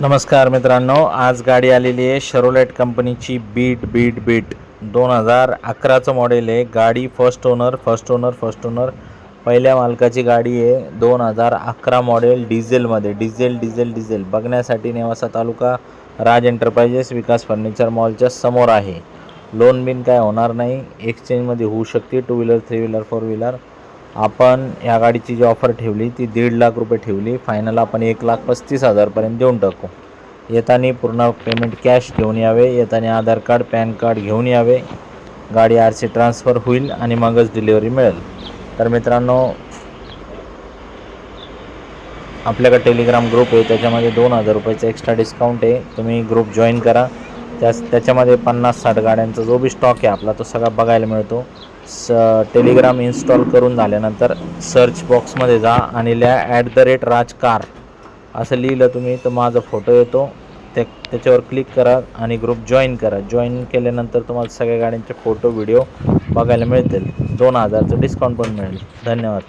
नमस्कार मित्रांनो, आज गाडी आलेली आहे शेव्हरोलेट कंपनीची बीट 2011चं मॉडेल आहे। गाडी फर्स्ट ओनर पहिल्या मालकाची गाडी आहे। 2011 मॉडेल डिझेल बघण्यासाठी नेवासा तालुका राज एंटरप्राइजेस विकास फर्निचर मॉलच्या समोर आहे। लोन बिन काय होणार नाही, एक्सचेंजमध्ये होऊ शकते। 2 व्हीलर 3 व्हीलर 4 व्हीलर आपण या गाडीची जी ऑफर ठेवली ती 1.5 लाख रुपये ठेवली। फायनल आपण 1,35,000 पर्यंत देऊन टाकू। येताना पूर्ण पेमेंट कॅश घेऊन यावे, येताना आधार कार्ड पॅन कार्ड घेऊन यावे। गाडी आरसी ट्रान्सफर होईल आणि मगच डिलिव्हरी मिळेल। तर मित्रांनो, आपल्याकडे टेलिग्राम ग्रुप आहे, त्याच्यामध्ये 2,000 रुपयाचा एक्स्ट्रा डिस्काउंट आहे। तुम्ही ग्रुप जॉईन करा। त्याच्यामध्ये 50-60 गाड्यांचा जो बी स्टॉक आहे आपला तो सगळा बघायला मिळतो। टेलिग्राम इन्स्टॉल करून झाल्यानंतर सर्च बॉक्समध्ये जा आणि लिहा @राजकार असं लिहिलं तुम्ही तर माझा फोटो येतो, त्याच्यावर क्लिक करा आणि ग्रुप जॉईन करा। जॉईन केल्यानंतर तुम्हाला सगळ्या गाड्यांचे फोटो व्हिडिओ बघायला मिळतील। 2,000चं डिस्काउंट पण मिळेल। धन्यवाद।